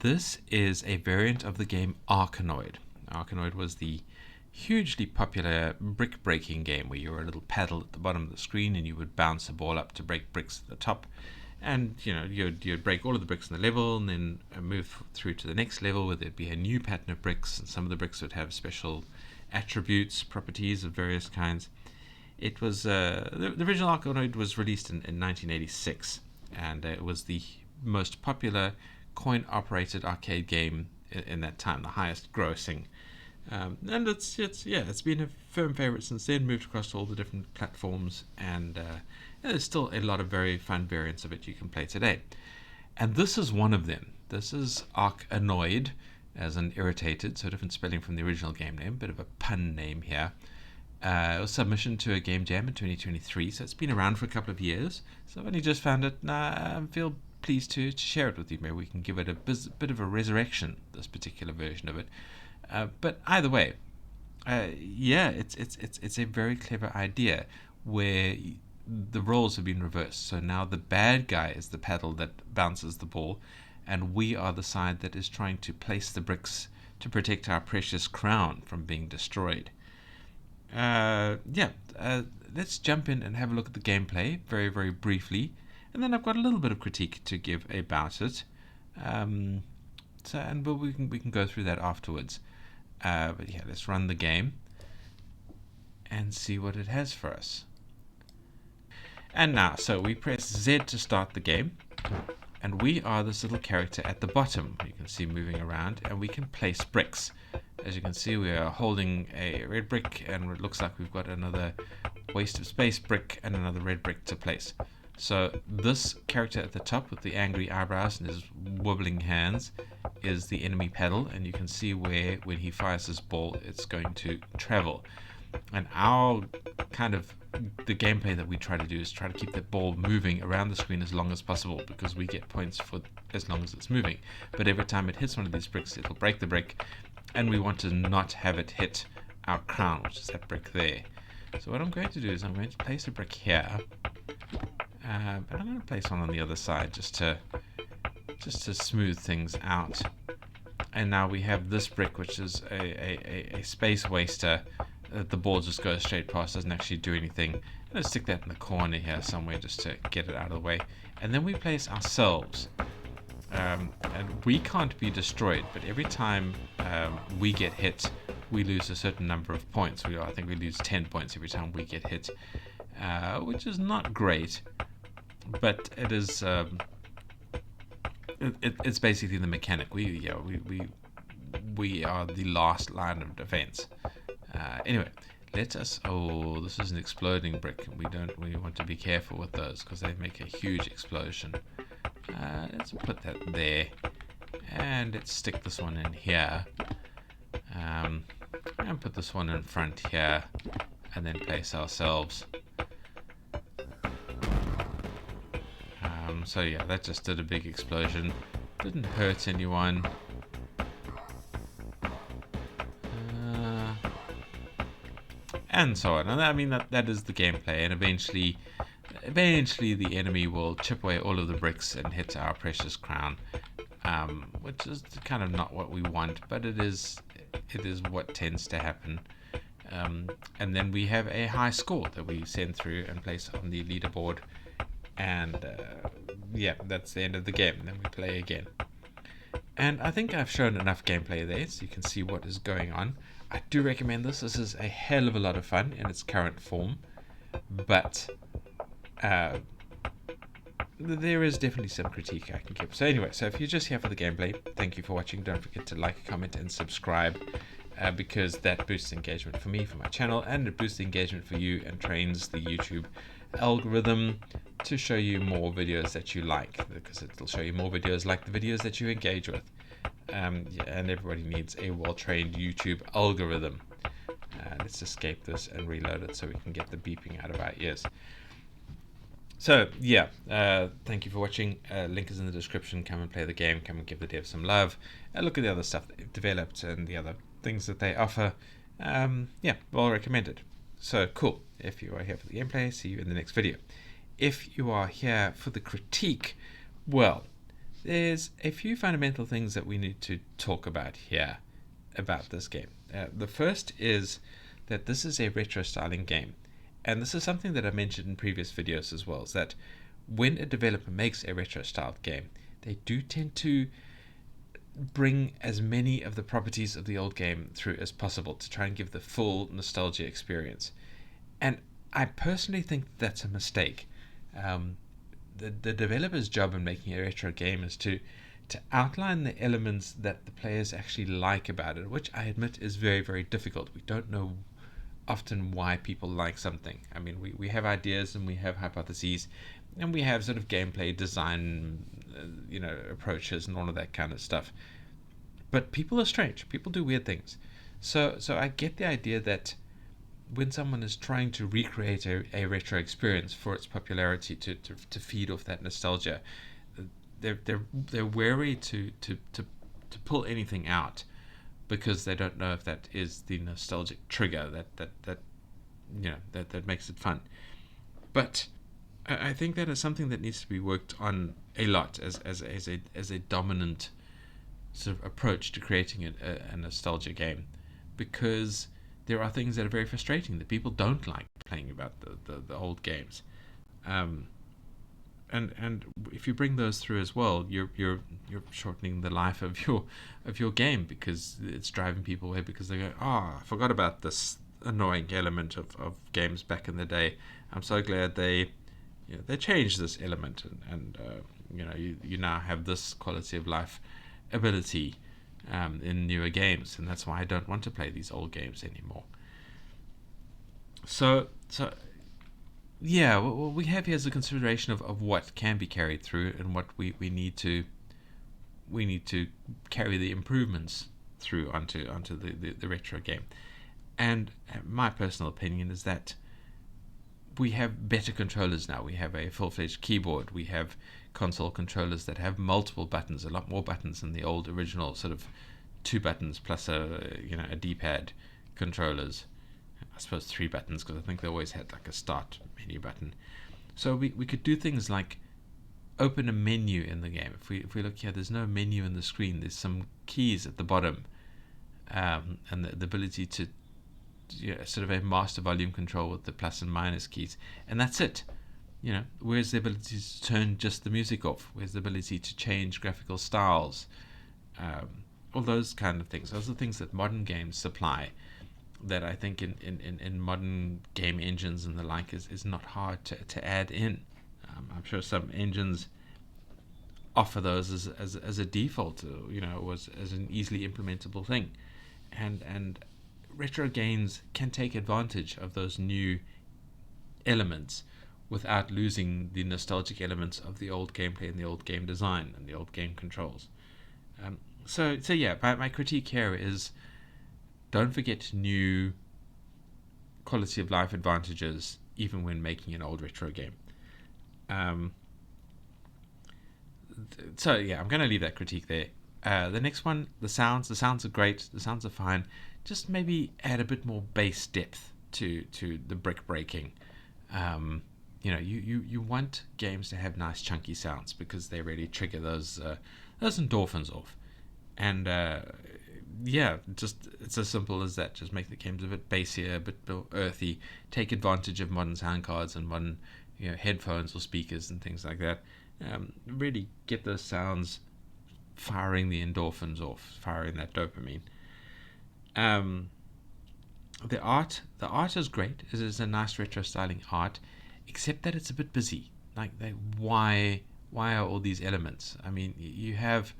This is a variant of the game Arkanoid. Arkanoid was the hugely popular brick breaking game where you were a little paddle at the bottom of the screen and you would bounce a ball up to break bricks at the top. And you'd break all of the bricks in the level and then move through to the next level where there'd be a new pattern of bricks, and some of the bricks would have special attributes, properties of various kinds. It was the original Arkanoid was released in 1986, and it was the most popular coin-operated arcade game in that time, the highest grossing. And it's been a firm favorite since then. Moved across to all the different platforms, and there's still a lot of very fun variants of it you can play today. And this is one of them. This is Arkannoyed, as in irritated, so different spelling from the original game name, bit of a pun name here. It was submission to a game jam in 2023, so it's been around for a couple of years. So I've only just found it, and I feel pleased to share it with you. Maybe we can give it a bit of a resurrection, this particular version of it. But either way, it's a very clever idea where the roles have been reversed. So now the bad guy is the paddle that bounces the ball, and we are the side that is trying to place the bricks to protect our precious crown from being destroyed. Let's jump in and have a look at the gameplay very, very briefly, and then I've got a little bit of critique to give about it. But we can go through that afterwards. But yeah, let's run the game and see what it has for us. And now, so we press Z to start the game, and we are this little character at the bottom. You can see moving around, and we can place bricks. As you can see, we are holding a red brick, and it looks like we've got another waste of space brick and another red brick to place. So this character at the top with the angry eyebrows and his wobbling hands is the enemy paddle, and you can see where when he fires his ball it's going to travel. And the gameplay that we try to do is try to keep that ball moving around the screen as long as possible, because we get points for as long as it's moving. But every time it hits one of these bricks, it'll break the brick, and we want to not have it hit our crown, which is that brick there. So what I'm going to do is I'm going to place a brick here, but I'm going to place one on the other side just to smooth things out. And now we have this brick, which is a space waster. The ball just goes straight past, doesn't actually do anything. And let's stick that in the corner here somewhere just to get it out of the way. And then we place ourselves. And we can't be destroyed, but every time we get hit, we lose a certain number of points. I think we lose 10 points every time we get hit, which is not great, but it is. It's basically the mechanic. We are the last line of defense. Anyway, this is an exploding brick. We want to be careful with those because they make a huge explosion. Let's put that there, and let's stick this one in here, and put this one in front here, and then place ourselves. So yeah, that just did a big explosion. Didn't hurt anyone. And so on. And I mean that is the gameplay, and eventually the enemy will chip away all of the bricks and hit our precious crown, which is kind of not what we want, but it is what tends to happen. And then we have a high score that we send through and place on the leaderboard, and that's the end of the game. And then we play again. And I think I've shown enough gameplay there so you can see what is going on. I do recommend this. This is a hell of a lot of fun in its current form, but there is definitely some critique I can give. So anyway, so if you're just here for the gameplay, thank you for watching. Don't forget to like, comment, and subscribe, because that boosts engagement for me, for my channel, and it boosts the engagement for you and trains the YouTube algorithm to show you more videos that you like, because it'll show you more videos like the videos that you engage with. And everybody needs a well-trained YouTube algorithm. Let's escape this and reload it so we can get the beeping out of our ears. So yeah, thank you for watching. Link is in the description. Come and play the game. Come and give the devs some love. Look at the other stuff they've developed and the other things that they offer. Well recommended. So cool. If you are here for the gameplay, see you in the next video. If you are here for the critique, well, There's a few fundamental things that we need to talk about here about this game. The first is that this is a retro styling game, and this is something that I mentioned in previous videos as well, is that when a developer makes a retro styled game, they do tend to bring as many of the properties of the old game through as possible to try and give the full nostalgia experience. And I personally think that's a mistake. The developer's job in making a retro game is to outline the elements that the players actually like about it, which I admit is very, very difficult. We don't know often why people like something. I mean, we have ideas and we have hypotheses, and we have sort of gameplay design, approaches and all of that kind of stuff. But people are strange. People do weird things. So I get the idea that when someone is trying to recreate a retro experience for its popularity to feed off that nostalgia, they're wary to pull anything out because they don't know if that is the nostalgic trigger that makes it fun. But I think that is something that needs to be worked on a lot as a dominant sort of approach to creating a nostalgia game, because there are things that are very frustrating that people don't like playing about the old games. And if you bring those through as well, you're shortening the life of your game, because it's driving people away because they go, I forgot about this annoying element of games back in the day. I'm so glad they changed this element, and you now have this quality of life ability in newer games, and that's why I don't want to play these old games anymore. So yeah, what we have here is a consideration of what can be carried through and what we need to carry the improvements through onto the retro game. And my personal opinion is that we have better controllers now. We have a full-fledged keyboard. We have console controllers that have multiple buttons, a lot more buttons than the old original sort of 2 buttons plus a D-pad controllers. I suppose 3 buttons, because I think they always had like a start menu button. So we could do things like open a menu in the game. If we look here, there's no menu in the screen. There's some keys at the bottom, and the ability to sort of a master volume control with the plus and minus keys, and that's it. Where's the ability to turn just the music off? Where's the ability to change graphical styles? All those kind of things. Those are things that modern games supply, that I think in modern game engines and the like is not hard to add in. I'm sure some engines offer those as a default, as an easily implementable thing, and retro games can take advantage of those new elements without losing the nostalgic elements of the old gameplay and the old game design and the old game controls. So yeah, my critique here is, don't forget new quality of life advantages even when making an old retro game. So yeah, I'm going to leave that critique there. The next one, the sounds are great, the sounds are fine. Just maybe add a bit more bass depth to the brick breaking. You want games to have nice chunky sounds, because they really trigger those endorphins off. And just it's as simple as that. Just make the games a bit bassier, a bit more earthy. Take advantage of modern sound cards and modern headphones or speakers and things like that. Really get those sounds firing the endorphins off, firing that dopamine. The art is great. It is a nice retro styling art, except that it's a bit busy. Like, why are all these elements? I mean, you have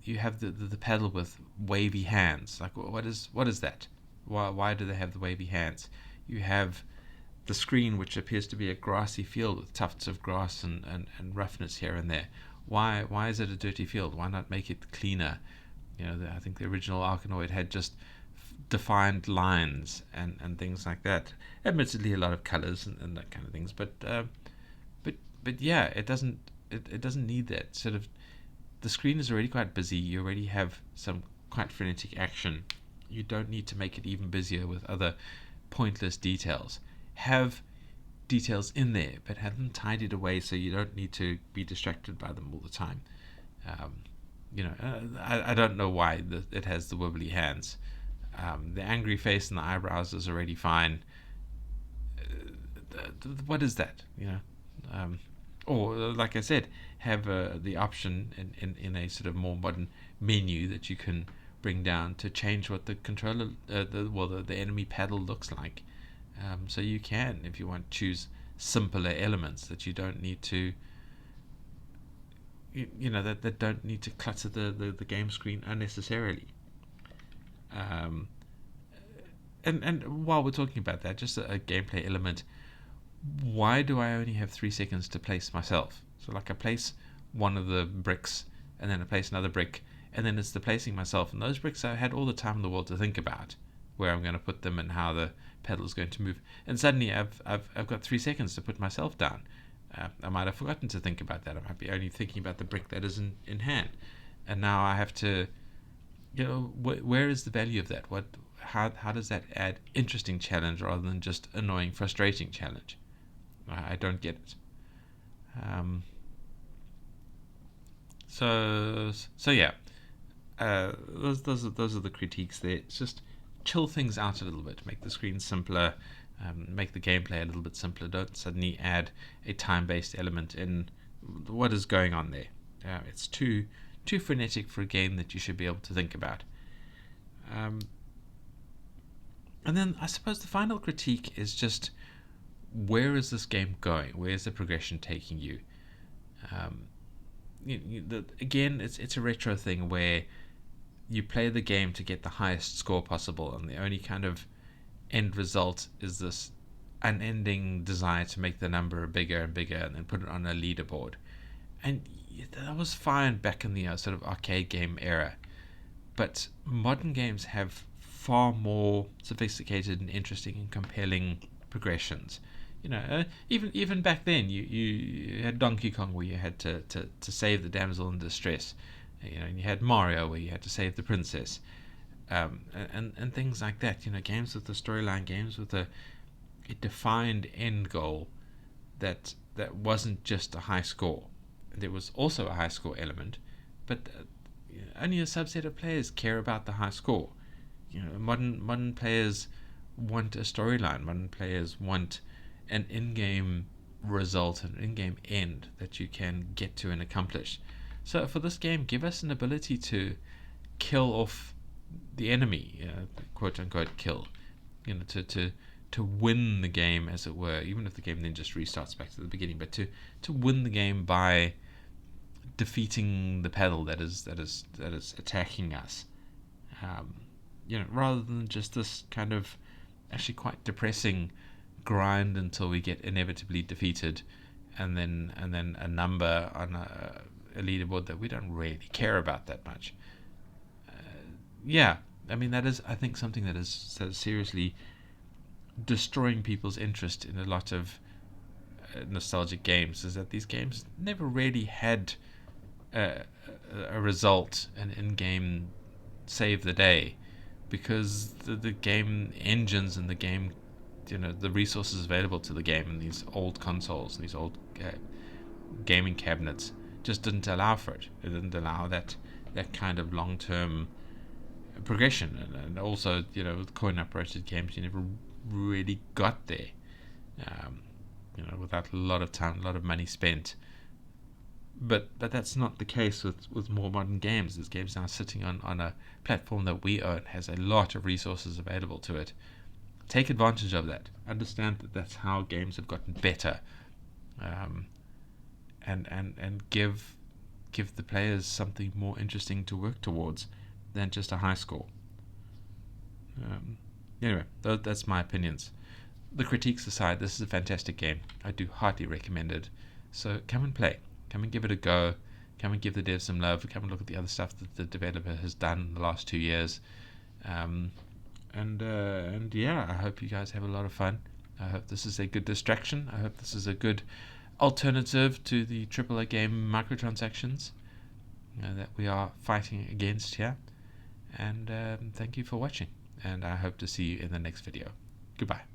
the pedal with wavy hands. Like, what is that? Why do they have the wavy hands? You have the screen, which appears to be a grassy field with tufts of grass and roughness here and there. Why is it a dirty field? Why not make it cleaner? I think the original Arkanoid had just defined lines and things like that. Admittedly, a lot of colors and that kind of things, but yeah, it doesn't need that sort of. The screen is already quite busy. You already have some quite frenetic action. You don't need to make it even busier with other pointless details. Have details in there, but have them tidied away so you don't need to be distracted by them all the time. I don't know why it has the wibbly hands. The angry face and the eyebrows is already fine. What is that? Or like I said, have the option in a sort of more modern menu that you can bring down to change what the controller, the enemy paddle looks like. So you can, if you want, choose simpler elements that you don't need to, that don't need to clutter the game screen unnecessarily. And while we're talking about that, just a gameplay element. Why do I only have 3 seconds to place myself? So like I place one of the bricks, and then I place another brick, and then it's the placing myself. And those bricks I had all the time in the world to think about where I'm going to put them and how the pedal is going to move. And suddenly I've got 3 seconds to put myself down. I might have forgotten to think about that. I might be only thinking about the brick that is in hand, and now I have to, where is the value of that? How does that add interesting challenge rather than just annoying, frustrating challenge? I don't get it. So yeah. Those are the critiques there. It's just chill things out a little bit, make the screen simpler, make the gameplay a little bit simpler. Don't suddenly add a time-based element in. What is going on there? It's too frenetic for a game that you should be able to think about. And then I suppose the final critique is just, where is this game going? Where is the progression taking you? Again, it's a retro thing where you play the game to get the highest score possible, and the only kind of end result is this unending desire to make the number bigger and bigger and then put it on a leaderboard. And that was fine back in the sort of arcade game era, but modern games have far more sophisticated and interesting and compelling progressions. Even back then, you had Donkey Kong where you had to save the damsel in distress. And you had Mario where you had to save the princess, and things like that. Games with the storyline, games with a defined end goal that wasn't just a high score. There was also a high score element, but only a subset of players care about the high score. Modern players want a storyline. Modern players want an in-game result, an in-game end that you can get to and accomplish. So for this game, give us an ability to kill off the enemy, quote unquote kill, to win the game, as it were, even if the game then just restarts back to the beginning, but to win the game by defeating the pedal that is attacking us, rather than just this kind of actually quite depressing grind until we get inevitably defeated, and then a number on a leaderboard that we don't really care about that much. That is, I think, something that is seriously destroying people's interest in a lot of nostalgic games, is that these games never really had a result, an in-game save the day, because the game engines and the game, the resources available to the game in these old consoles, these old gaming cabinets, just didn't allow for it. It didn't allow that kind of long-term progression, and also, with coin-operated games, you never really got there, without a lot of time, a lot of money spent. But that's not the case with more modern games. This game's now sitting on a platform that we own, has a lot of resources available to it. Take advantage of that. Understand that that's how games have gotten better, and give the players something more interesting to work towards than just a high score. Anyway, that's my opinions. The critiques aside, this is a fantastic game. I do heartily recommend it. So come and play. Come and give it a go. Come and give the devs some love. Come and look at the other stuff that the developer has done in the last 2 years. And I hope you guys have a lot of fun. I hope this is a good distraction. I hope this is a good alternative to the AAA game microtransactions that we are fighting against here. And thank you for watching. And I hope to see you in the next video. Goodbye.